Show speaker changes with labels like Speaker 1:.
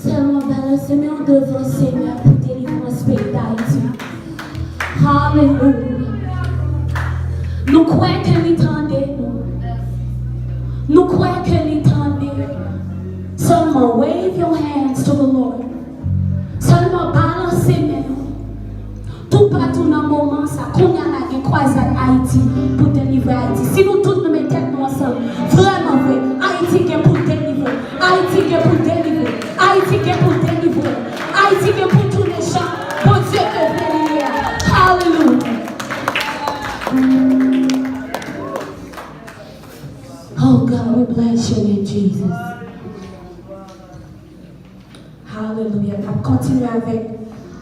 Speaker 1: Tellement belle semaine devant Seigneur pour délivrer ce pays d'Haïti. Hallelujah. Nous croyons que l'étendait nous. Nous croyons que l'étendait. Seulement wave your hands to the Lord. Seulement balance ses mains. Tout partout dans le moment, ça, qu'on y a la croisade Haïti pour délivrer Haïti. Si nous tous nous mettons nous ensemble, vraiment vrai, Haïti est pour délivrer. Haïti est pour délivrer. Haïti est pour délivrer. Haïti est pour tous les gens. Pour Dieu que délivrer. Hallelujah. Oh God, we bless your name, Jesus. Hallelujah. On va continuer avec